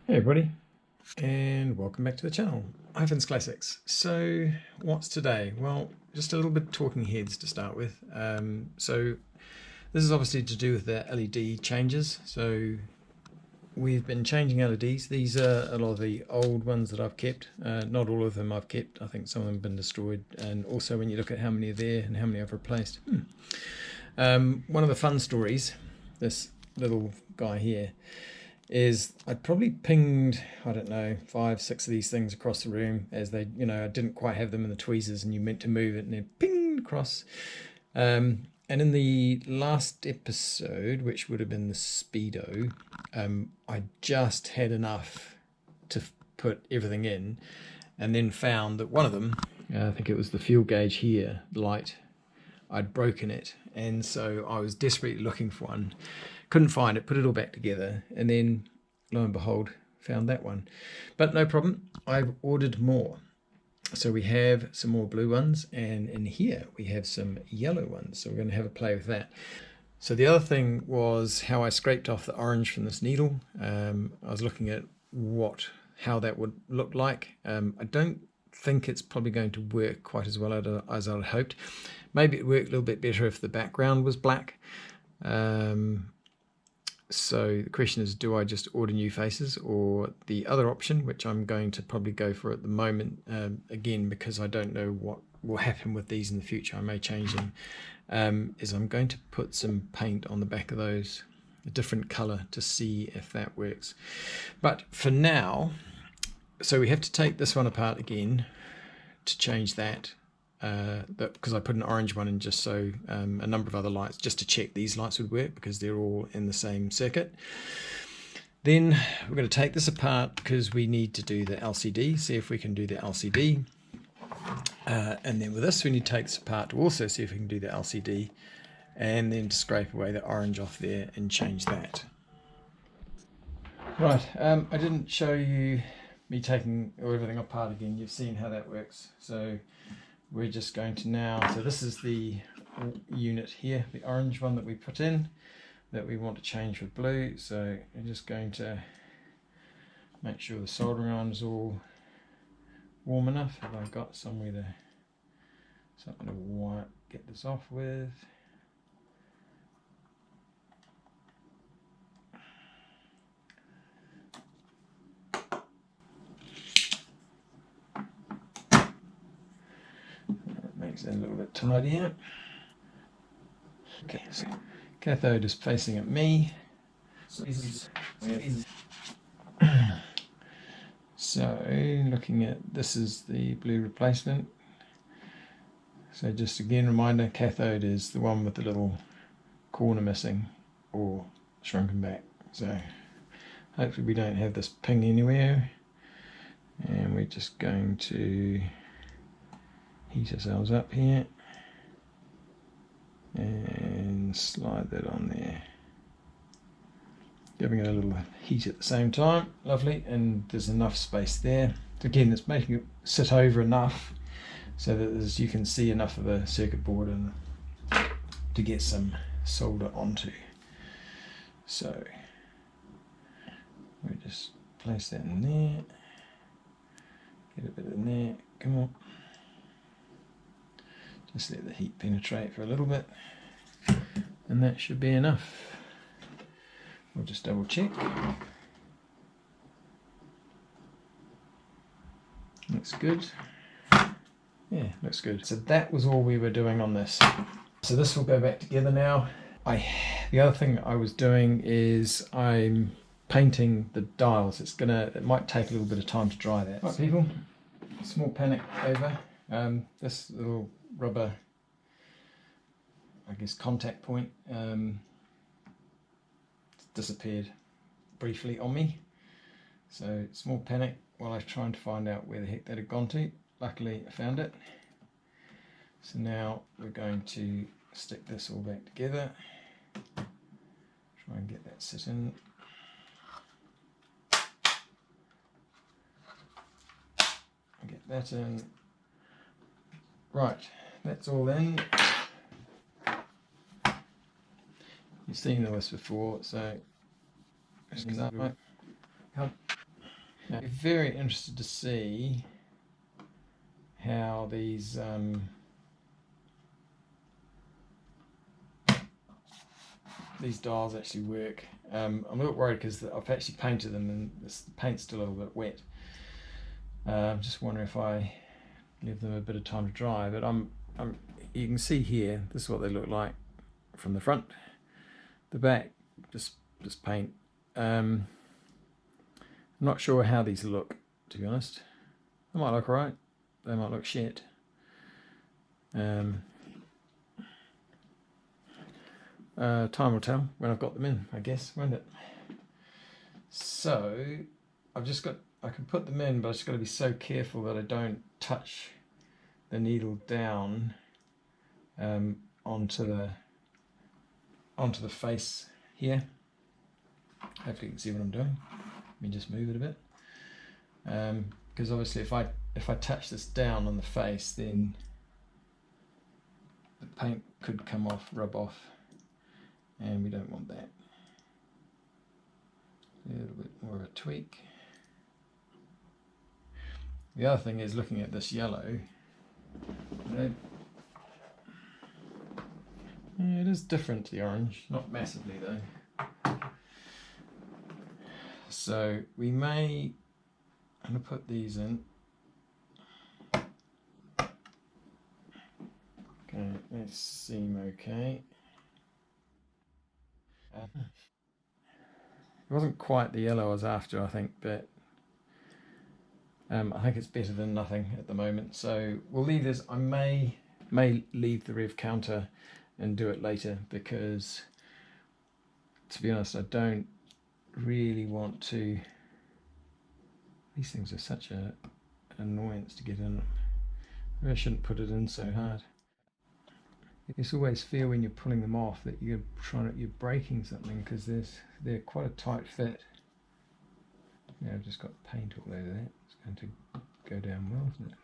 Hey everybody, and welcome back to the channel, Ivan's Classics. So what's today? Well, just a little bit of talking heads to start with. So this is obviously to do with the LED changes. So we've been changing LEDs. These are a lot of the old ones that I've kept. Not all of them I've kept. I think some of them have been destroyed. And also when you look at how many are there and how many I've replaced. One of the fun stories, this little guy here, is I'd probably pinged, I don't know, 5, 6 of these things across the room as they, I didn't quite have them in the tweezers and you meant to move it and they pinged across. And in the last episode, which would have been the Speedo, I just had enough to put everything in and then found that one of them, I think it was the fuel gauge here, the light, I'd broken it. And so I was desperately looking for one. Couldn't find it, put it all back together, and then lo and behold, found that one. But no problem, I've ordered more. So we have some more blue ones, and in here we have some yellow ones. So we're going to have a play with that. So the other thing was how I scraped off the orange from this needle. I was looking at how that would look like. I don't think it's probably going to work quite as well as I'd hoped. Maybe it worked a little bit better if the background was black. So the question is, do I just order new faces, or the other option, which I'm going to probably go for at the moment, again, because I don't know what will happen with these in the future, I may change them, is I'm going to put some paint on the back of those, a different color, to see if that works. But for now, so we have to take this one apart again to change that. Because I put an orange one in just so a number of other lights, just to check these lights would work because they're all in the same circuit. Then we're going to take this apart because we need to do the LCD, see if we can do the LCD. And then with this we need to take this apart to also see if we can do the LCD, and then to scrape away the orange off there and change that. Right, I didn't show you me taking everything apart again. You've seen how that works. So we're just going to now, so this is the unit here, the orange one that we put in, that we want to change for blue. So we're just going to make sure the soldering iron is all warm enough. Have I got something to get this off with? Makes it a little bit tidier. Okay, so cathode is facing at me. So looking at, this is the blue replacement. So just again, reminder, cathode is the one with the little corner missing or shrunken back. So hopefully we don't have this ping anywhere, and we're just going to heat ourselves up here and slide that on there, giving it a little heat at the same time. Lovely, and there's enough space there. So again, it's making it sit over enough so that you can see enough of the circuit board and to get some solder onto. So we just place that in there, get a bit in there, come on. Just let the heat penetrate for a little bit, and that should be enough. We'll just double check. Looks good. Yeah, looks good. So that was all we were doing on this. So this will go back together now. The other thing I was doing is I'm painting the dials. It might take a little bit of time to dry that. Right, people, small panic over. This little rubber, I guess, contact point disappeared briefly on me. So small panic while I was trying to find out where the heck that had gone to. Luckily I found it. So now we're going to stick this all back together. Try and get that sit in. Get that in. Right, that's all in. You've seen this before, so right. Now, I'm very interested to see how these dials actually work. I'm a little worried because I've actually painted them and the paint's still a little bit wet. I'm just wondering if I give them a bit of time to dry, but you can see here, this is what they look like from the front. The back, just paint. I'm not sure how these look, to be honest. They might look alright, they might look shit. Time will tell when I've got them in, I guess, won't it? So I can put them in, but I've just got to be so careful that I don't touch the needle down onto the face here. Hopefully you can see what I'm doing. Let me just move it a bit, because obviously if I touch this down on the face, then the paint could come off, rub off, and we don't want that. A little bit more of a tweak. The other thing is looking at this yellow. It is different to the orange, not massively though. So I'm going to put these in. Okay, they seem okay. It wasn't quite the yellow I was after, I think, but I think it's better than nothing at the moment. So we'll leave this. I may leave the rev counter and do it later, because to be honest, I don't really want to. These things are such an annoyance to get in. Maybe I shouldn't put it in so hard. You always feel when you're pulling them off that you're breaking something, because they're quite a tight fit. Yeah, I've just got paint all over that. It's going to go down well, isn't it?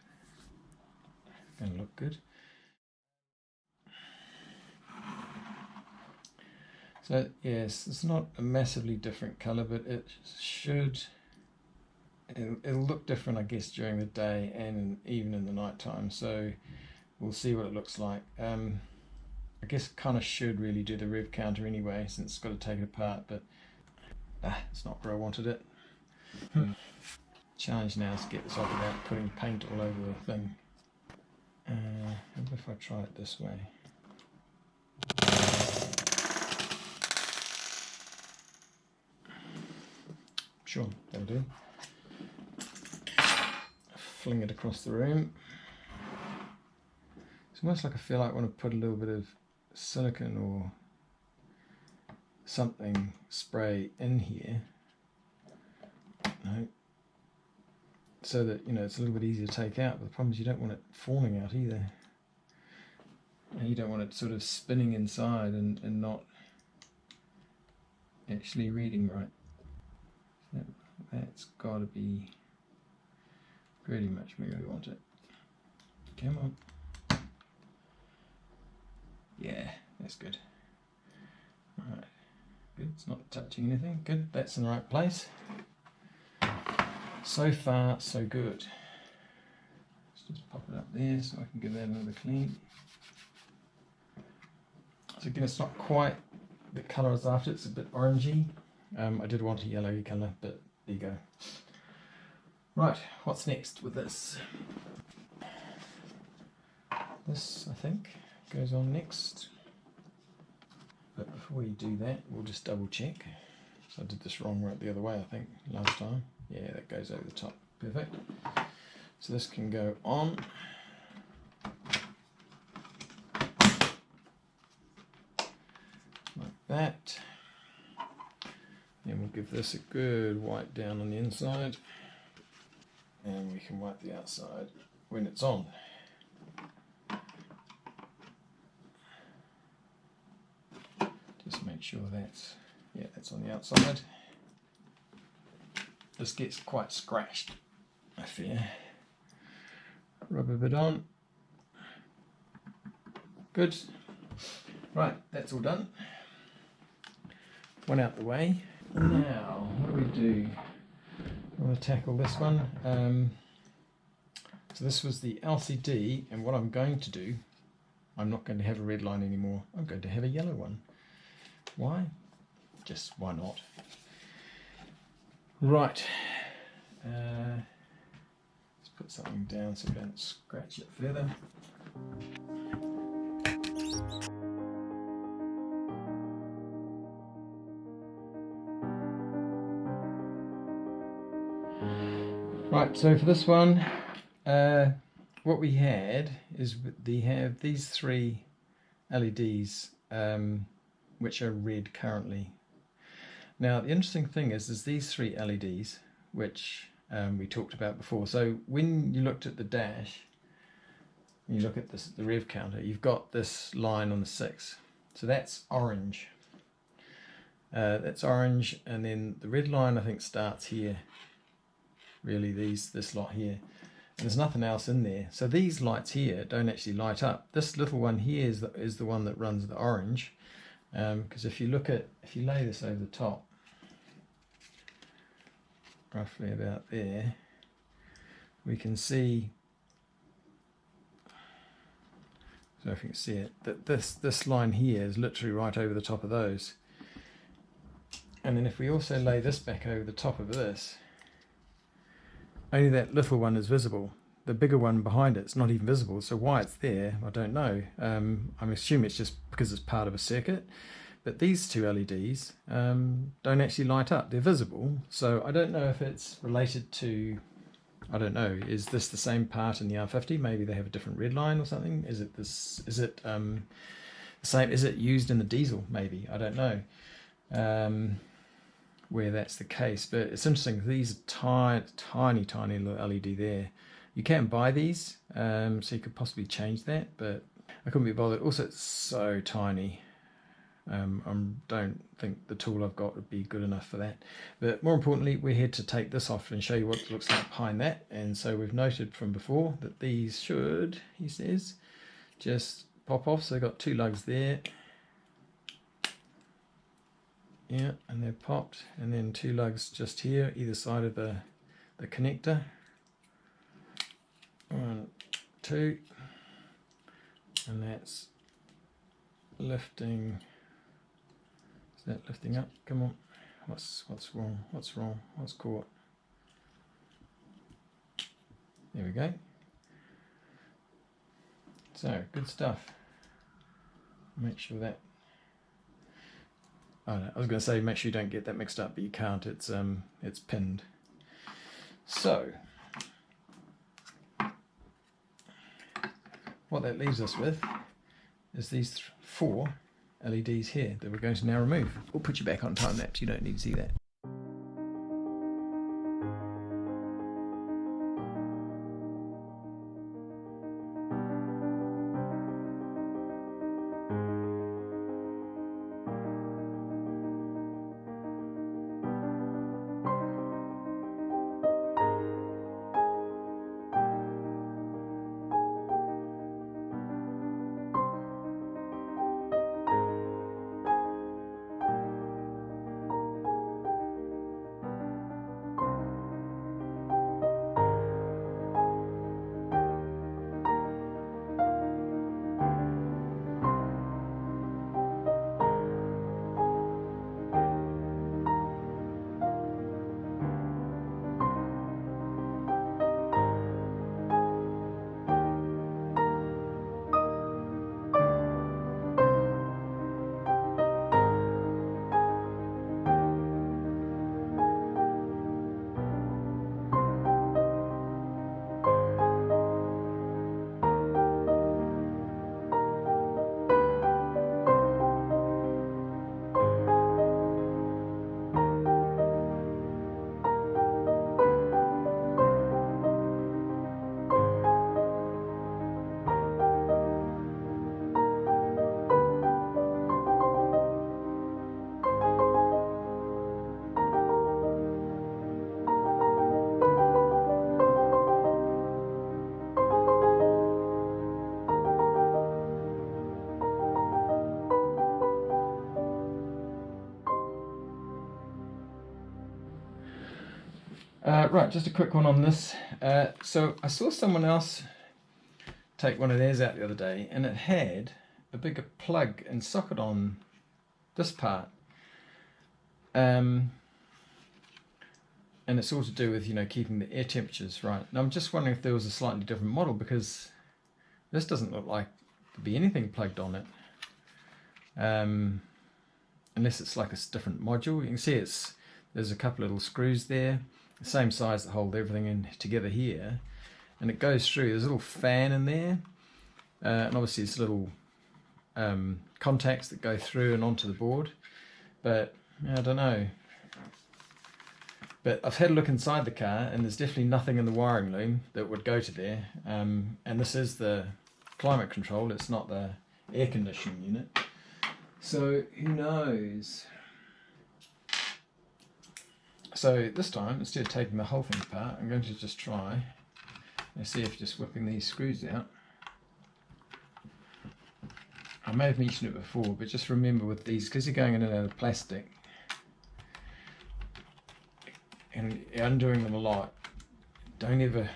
It's going to look good. So yes, it's not a massively different colour, but it'll look different, I guess, during the day and even in the night time. So we'll see what it looks like. I guess kind of should really do the rev counter anyway, since it's got to take it apart, but it's not where I wanted it. Challenge now is to get this off without putting paint all over the thing. How about if I try it this way? Sure, that'll do. Fling it across the room. It's almost like I feel like I want to put a little bit of silicone or something spray in here. No. So that, you know, it's a little bit easier to take out, but the problem is you don't want it falling out either. And you don't want it sort of spinning inside and not actually reading right. That's got to be pretty much where we want it. Come on. Yeah, that's good. Alright, good. It's not touching anything. Good, that's in the right place. So far, so good. Let's just pop it up there so I can give that another clean. So again, it's not quite the colour I was after, it's a bit orangey. I did want a yellowy colour, but there you go. Right, what's next with this? This, I think, goes on next. But before we do that, we'll just double check. So I did this wrong right the other way, I think, last time. Yeah, that goes over the top. Perfect. So this can go on. Like that. And we'll give this a good wipe down on the inside. And we can wipe the outside when it's on. Just make sure that's on the outside. This gets quite scratched, I fear. Rub a bit on. Good. Right, that's all done. One out the way. Now, what do? want to tackle this one. So this was the LCD, and what I'm going to do, I'm not going to have a red line anymore. I'm going to have a yellow one. Why? Just why not? Right. Let's put something down so we don't scratch it further. Right, so for this one, what we had is they have these three LEDs which are red currently. Now the interesting thing is these three LEDs which we talked about before. So when you looked at the dash, when you look at this, the rev counter, you've got this line on the 6. So that's orange. That's orange, and then the red line I think starts here. Really, this lot here. And there's nothing else in there. So these lights here don't actually light up. This little one here is the one that runs the orange. Because if you lay this over the top, roughly about there, we can see, so if you can see it, that this line here is literally right over the top of those. And then if we also lay this back over the top of this, only that little one is visible. The bigger one behind it's not even visible. So why it's there, I don't know. I'm assuming it's just because it's part of a circuit. But these two LEDs don't actually light up. They're visible. So I don't know if it's related to, I don't know, is this the same part in the R50? Maybe they have a different red line or something. Is it this? Is it the same? Is it used in the diesel? Maybe, I don't know. Where that's the case, but it's interesting. These are tiny little LED there. You can buy these, so you could possibly change that, but I couldn't be bothered. Also, it's so tiny. I don't think the tool I've got would be good enough for that. But more importantly, we're here to take this off and show you what it looks like behind that. And so we've noted from before that these should, he says, just pop off. So they've got two lugs there. Yeah, and they're popped, and then two lugs just here, either side of the connector. 1, 2, and that's lifting. Is that lifting up? Come on. What's wrong? What's wrong? What's caught? There we go. So good stuff. Make sure that. Oh, no, I was going to say make sure you don't get that mixed up, but you can't. It's pinned. So what that leaves us with is these 4 LEDs here that we're going to now remove. We'll put you back on time lapse. You don't need to see that. Right, just a quick one on this. So I saw someone else take one of theirs out the other day, and it had a bigger plug and socket on this part. And it's all to do with, you know, keeping the air temperatures right. Now I'm just wondering if there was a slightly different model, because this doesn't look like there'd be anything plugged on it. Unless it's like a different module. You can see there's a couple of little screws there, the same size that hold everything in together here, and it goes through. There's a little fan in there, and obviously it's little contacts that go through and onto the board. But I don't know. But I've had a look inside the car, and there's definitely nothing in the wiring loom that would go to there. And this is the climate control, it's not the air conditioning unit. So who knows? So this time, instead of taking the whole thing apart, I'm going to just try and see if just whipping these screws out. I may have mentioned it before, but just remember with these, because you're going in and out of plastic, and undoing them a lot, don't ever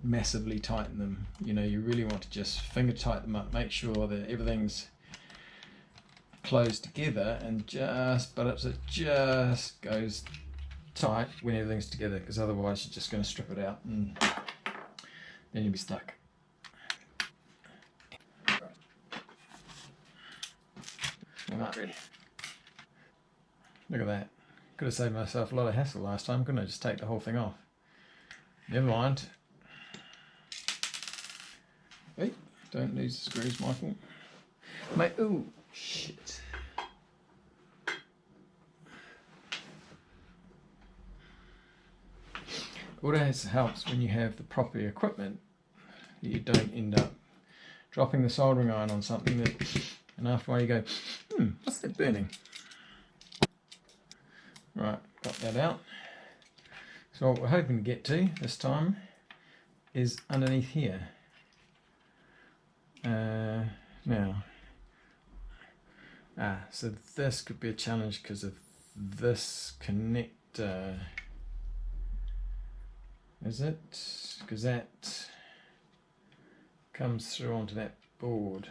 massively tighten them. You know, you really want to just finger tighten them up, make sure that everything's closed together, and but it just goes tight when everything's together, because otherwise you're just going to strip it out and then you'll be stuck. Right. Look at that. Could have saved myself a lot of hassle last time, couldn't I? Just take the whole thing off. Never mind. Hey, don't lose the screws, Michael. Mate, oh, shit. Always helps when you have the proper equipment, you don't end up dropping the soldering iron on something that, and after a while you go, what's that burning? Right, got that out. So what we're hoping to get to this time is underneath here. So this could be a challenge because of this connector. Is it? Because that comes through onto that board.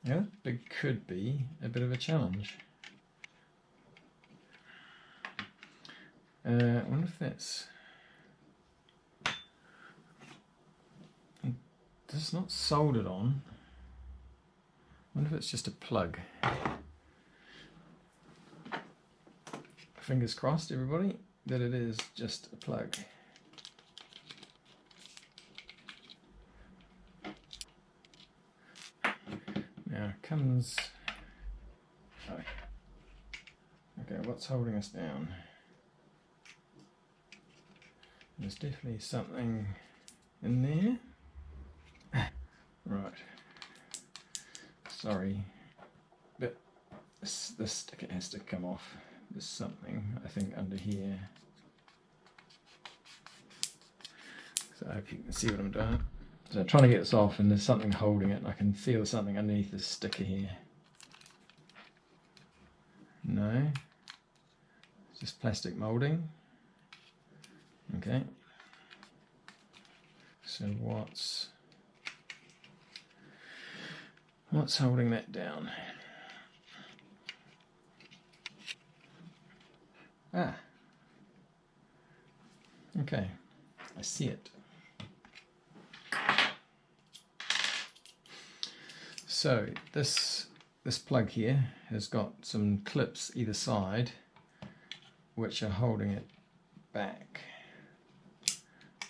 Yeah, it could be a bit of a challenge. I wonder if that's... It's not soldered on. I wonder if it's just a plug. Fingers crossed, everybody, that it is just a plug. Now it comes... Oh. Okay, what's holding us down? There's definitely something in there. Right. Sorry, but this sticker has to come off. There's something, I think, under here. So I hope you can see what I'm doing. So I'm trying to get this off, and there's something holding it. I can feel something underneath this sticker here. No, it's just plastic molding. Okay. So what's holding that down? Ah. Okay, I see it. So this plug here has got some clips either side which are holding it back.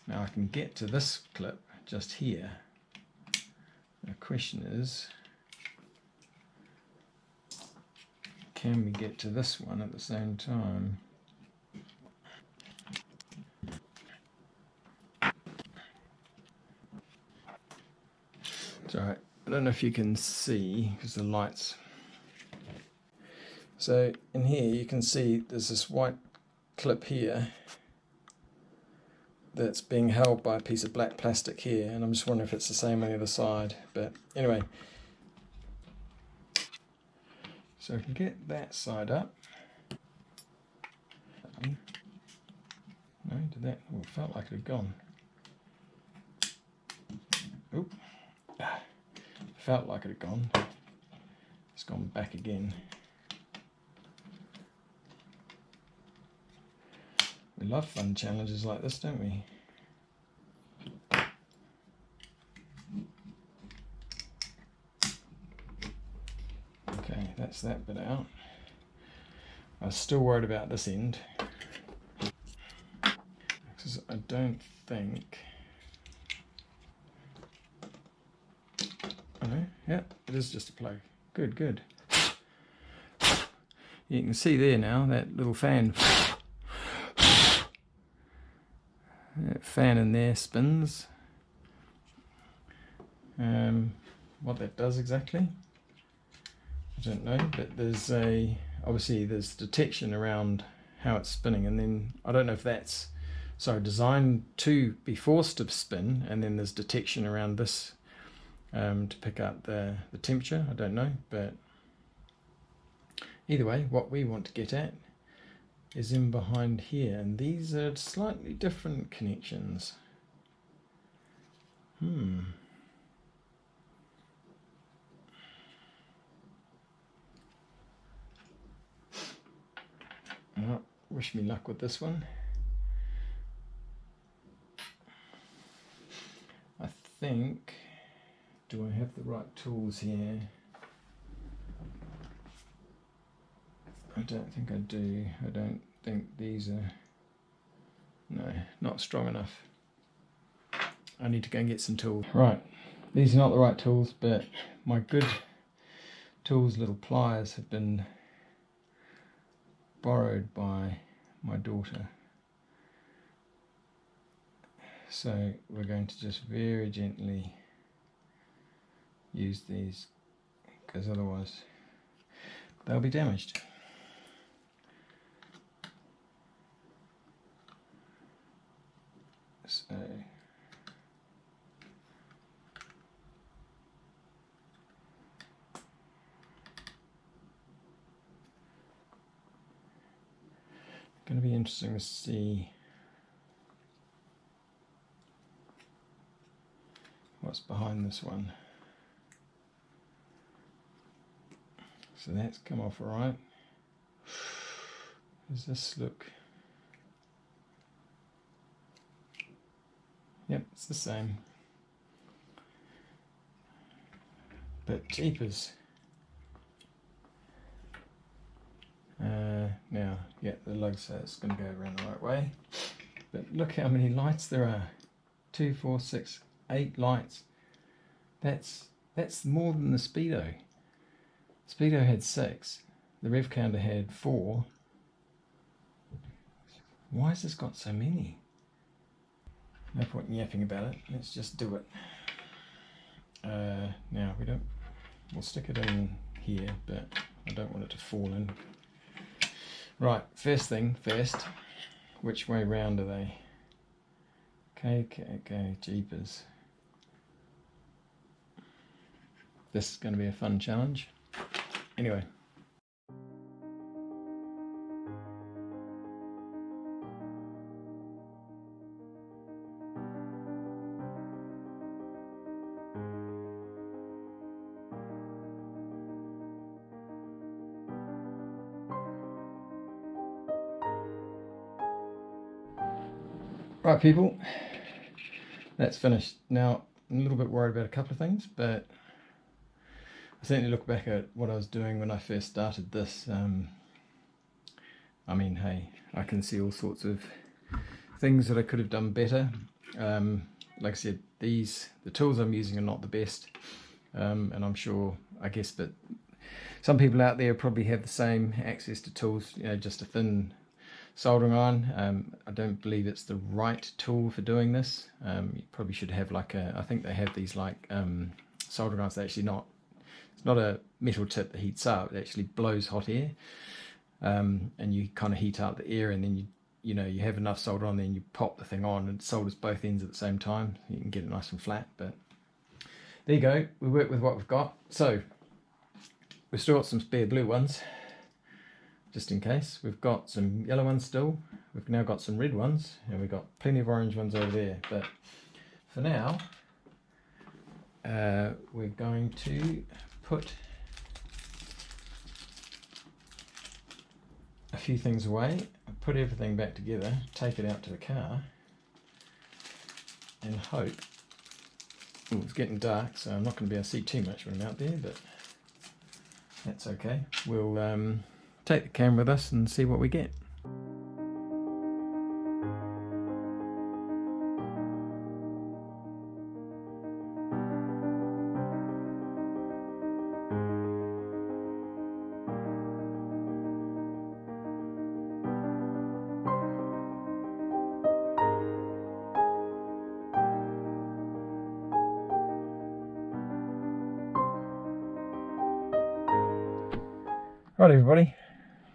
Now I can get to this clip just here. The question is, can we get to this one at the same time? It's alright, I don't know if you can see because the lights. So in here you can see there's this white clip here that's being held by a piece of black plastic here, and I'm just wondering if it's the same on the other side. But anyway, so I can get that side up. felt like it had gone. Oop. Felt like it had gone. It's gone back again. We love fun challenges like this, don't we? Okay, that's that bit out. I was still worried about this end, because I don't think... Oh, yeah, it is just a plug. Good, good. You can see there now, that little fan. That fan in there spins. What that does exactly, I don't know, but there's obviously there's detection around how it's spinning, and then I don't know if that's designed to be forced to spin, and then there's detection around this to pick up the temperature. I don't know, but either way, what we want to get at is in behind here, and these are slightly different connections. Oh, wish me luck with this one. I think, do I have the right tools here? I don't think I do. I don't think these are, no, not strong enough. I need to go and get some tools. Right, these are not the right tools, but my good tools, little pliers, have been borrowed by my daughter. So we're going to just very gently use these, because otherwise they'll be damaged. So going to be interesting to see what's behind this one. So that's come off all right. Does this look? Yep, it's the same. But jeepers. Now, yeah, the lug says it's going to go around the right way. But look how many lights there are. 2, 4, 6, 8 lights. That's more than the Speedo. Speedo had 6. The rev counter had 4. Why has this got so many? No point in yapping about it. Let's just do it. Now we'll stick it in here, but I don't want it to fall in. Right, first thing first. Which way round are they? Okay, jeepers. This is going to be a fun challenge. Anyway. Right, people, that's finished. Now, I'm a little bit worried about a couple of things, but I certainly look back at what I was doing when I first started this. I mean, hey, I can see all sorts of things that I could have done better. Like I said, the tools I'm using are not the best, and I'm sure, I guess, but some people out there probably have the same access to tools, you know, just a thin soldering iron. I don't believe it's the right tool for doing this. You probably should have like I think they have these like soldering irons that actually it's not a metal tip that heats up, it actually blows hot air, and you kind of heat up the air, and then you have enough solder on there and you pop the thing on and it solders both ends at the same time. You can get it nice and flat, but there you go, we work with what we've got. So we've still got some spare blue ones. just in case. We've got some yellow ones still. We've now got some red ones, and we've got plenty of orange ones over there. But for now, we're going to put a few things away, put everything back together, take it out to the car, and hope. Ooh, it's getting dark, so I'm not going to be able to see too much when I'm out there, but that's okay. We'll take the camera with us and see what we get. Right, everybody.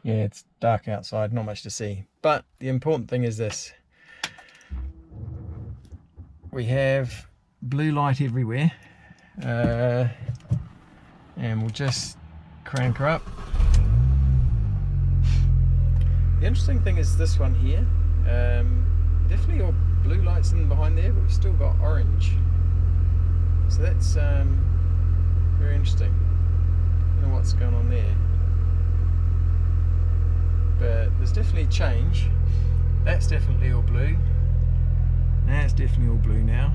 Yeah, it's dark outside, not much to see. But the important thing is this. We have blue light everywhere. And we'll just crank her up. The interesting thing is this one here. Definitely all blue lights in behind there, but we've still got orange. So that's very interesting. I don't know what's going on there. But there's definitely change. That's definitely all blue. That's definitely all blue now.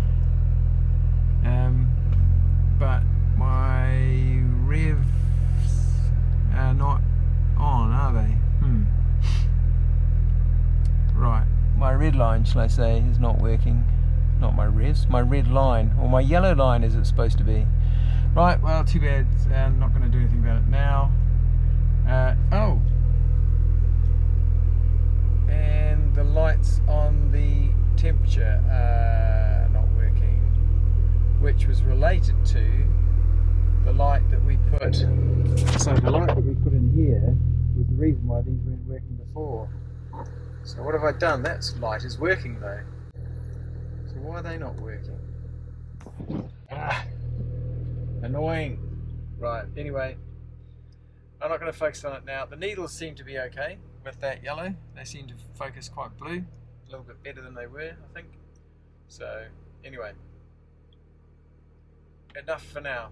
But my revs are not on, are they? Right, my red line, shall I say, is not working. Not my revs, my red line, or my yellow line as it's supposed to be. Right, well, too bad. I'm not going to do anything about it now. Oh! And the lights on the temperature are not working, which was related to the light that we put. So the light that we put in here was the reason why these weren't working before. So what have I done? That light is working though. So why are they not working? Annoying. Right, anyway, I'm not going to focus on it now. The needles seem to be okay with that yellow. They seem to focus quite blue, a little bit better than they were, I think. So anyway, enough for now.